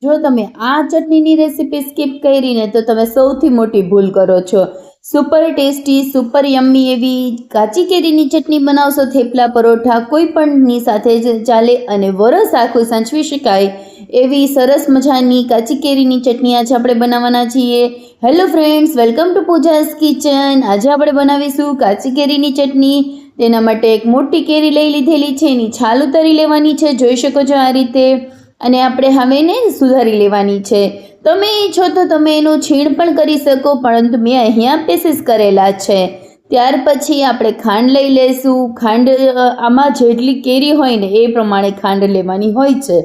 જો તમે આ ચટણીની રેસીપી સ્કીપ કરી ને તો તમે સૌથી મોટી ભૂલ કરો છો। સુપર ટેસ્ટી સુપર યમ્મી એવી કાચી કેરીની ચટણી બનાવશો, થેપલા પરોઠા કોઈ પણની સાથે જ ચાલે અને વરસ આખું સાચવી શકાય એવી સરસ મજાની કાચી કેરીની ચટણી આજે આપણે બનાવવાના છીએ। Hello friends, welcome to Pooja's kitchen. આજે આપણે બનાવીશું કાચી કેરીની ચટણી। તેના માટે એક મોટી કેરી લઈ લીધેલી છે, એની છાલ ઉતારી લેવાની છે, જોઈ શકો છો આ રીતે। અને આપણે હવે એને સુધારી લેવાની છે। તમે ઈચ્છો તો તમે એનું છીણ પણ કરી શકો, પરંતુ મેં અહીંયા પીસીસ કરેલા છે। ત્યાર પછી આપણે ખાંડ લઈ લઈશું। ખાંડ આમાં જેટલી કેરી હોય ને એ પ્રમાણે ખાંડ લેવાની હોય છે,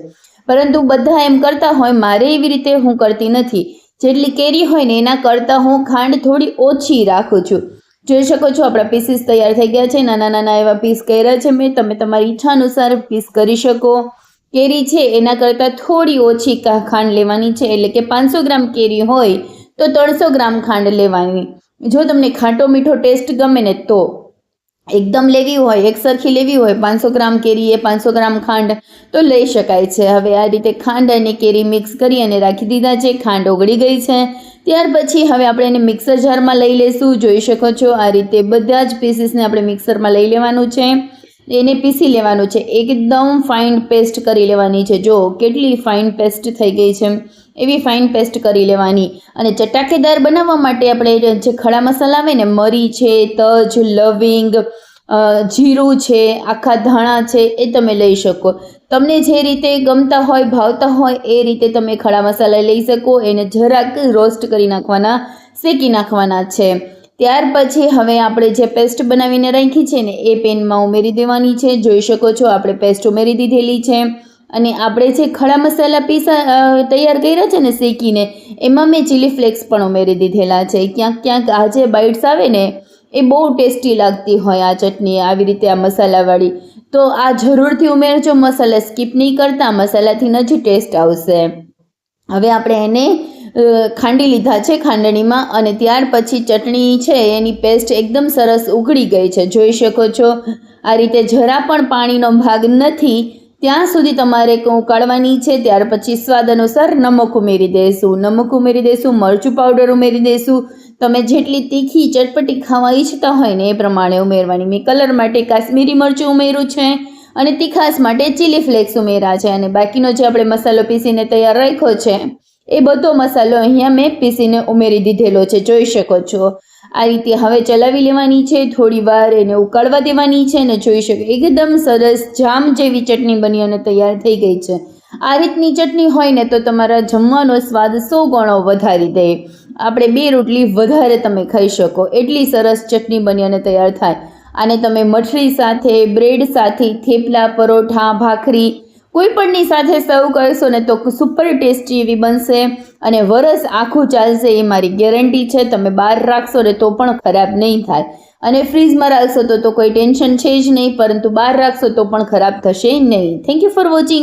પરંતુ બધા એમ કરતા હોય, મારે એવી રીતે હું કરતી નથી। જેટલી કેરી હોય ને એના કરતાં હું ખાંડ થોડી ઓછી રાખું છું। જોઈ શકો છો આપણા પીસીસ તૈયાર થઈ ગયા છે। નાના નાના એવા પીસ કર્યા છે મેં। તમે તમારી ઈચ્છા અનુસાર પીસ કરી શકો। કેરી છે એના કરતાં થોડી ઓછી ખાંડ લેવાની છે, એટલે કે 500 ગ્રામ કેરી હોય તો 300 ગ્રામ ખાંડ લેવાની। જો તમને ખાટો મીઠો ટેસ્ટ ગમે ને તો એકદમ લેવી હોય, એક સરખી લેવી હોય, 500 ગ્રામ કેરી એ 500 ગ્રામ ખાંડ તો લઈ શકાય છે। હવે આ રીતે ખાંડ અને કેરી મિક્સ કરી અને રાખી દીધા છે। ખાંડ ઓગળી ગઈ છે। ત્યાર પછી હવે આપણે એને મિક્સર જારમાં લઈ લઈશું। જોઈ શકો છો આ રીતે બધા જ પીસીસને આપણે મિક્સરમાં લઈ લેવાનું છે, એને પીસી લેવાનું છે। એકદમ ફાઇન પેસ્ટ કરી લેવાની છે। જો કેટલી ફાઇન પેસ્ટ થઈ ગઈ છે, એવી ફાઇન પેસ્ટ કરી લેવાની। અને ચટાકેદાર બનાવવા માટે આપણે જે ખડા મસાલા આવે ને, મરી છે, તજ, લવિંગ, જીરું છે, આખા ધાણા છે, એ તમે લઈ શકો। તમને જે રીતે ગમતા હોય, ભાવતા હોય એ રીતે તમે ખડા મસાલા લઈ શકો। એને જરાક રોસ્ટ કરી નાખવાના, શેકી નાખવાના છે। ત્યાર પછી હવે આપણે જે પેસ્ટ બનાવીને રાખી છે ને એ પેનમાં ઉમેરી દેવાની છે। જોઈ શકો છો આપણે પેસ્ટ ઉમેરી દીધેલી છે। અને આપણે જે ખડા મસાલા તૈયાર કર્યા છે ને શેકીને, એમાં મેં ચીલી ફ્લેક્સ પણ ઉમેરી દીધેલા છે। ક્યાંક ક્યાંક આ જે બાઇટ્સ આવે ને એ બહુ ટેસ્ટી લાગતી હોય આ ચટણી, આવી રીતે આ મસાલાવાળી, તો આ જરૂરથી ઉમેરજો। મસાલા સ્કીપ નહીં કરતા, મસાલાથી જ ટેસ્ટ આવશે। હવે આપણે એને ખાંડી લીધા છે ખાંડણીમાં, અને ત્યાર પછી ચટણી છે એની પેસ્ટ એકદમ સરસ ઉકળી ગઈ છે। જોઈ શકો છો આ રીતે જરા પણ પાણીનો ભાગ નથી ત્યાં સુધી તમારે ઉકાળવાની છે। ત્યાર પછી સ્વાદ અનુસાર નમક ઉમેરી દઈશું। નમક ઉમેરી દઈશું, મરચું પાવડર ઉમેરી દઈશું। તમે જેટલી તીખી ચટપટી ખાવા ઈચ્છતા હોય ને એ પ્રમાણે ઉમેરવાની। મેં કલર માટે કાશ્મીરી મરચું ઉમેર્યું છે અને તીખાસ માટે ચીલી ફ્લેક્સ ઉમેર્યા છે। અને બાકીનો જે આપણે મસાલો પીસીને તૈયાર રાખ્યો છે એ બધો મસાલો અહીંયા મેં પીસીને ઉમેરી દીધેલો છે। જોઈ શકો છો આ રીતે હવે ચલાવી લેવાની છે, થોડી વાર એને ઉકાળવા દેવાની છે। અને જોઈ શકો એકદમ સરસ જામ જેવી ચટણી બની અને તૈયાર થઈ ગઈ છે। આ રીતની ચટણી હોય ને તો તમારા જમવાનો સ્વાદ 100 ગણો વધારી દે। આપણે 2 રોટલી વધારે તમે ખાઈ શકો, એટલી સરસ ચટણી બની અને તૈયાર થાય। આને તમે મઠરી સાથે, બ્રેડ સાથે, થેપલા, પરોઠા, ભાખરી કોઈ પણની સાથે સર્વ કરશો ને તો સુપર ટેસ્ટી એવી બનશે અને વરસ આખું ચાલશે, એ મારી ગેરંટી છે। તમે બહાર રાખશો ને તો પણ ખરાબ નહીં થાય, અને ફ્રીજમાં રાખશો તો કોઈ ટેન્શન છે જ નહીં, પરંતુ બહાર રાખશો તો પણ ખરાબ થશે નહીં। Thank you for watching.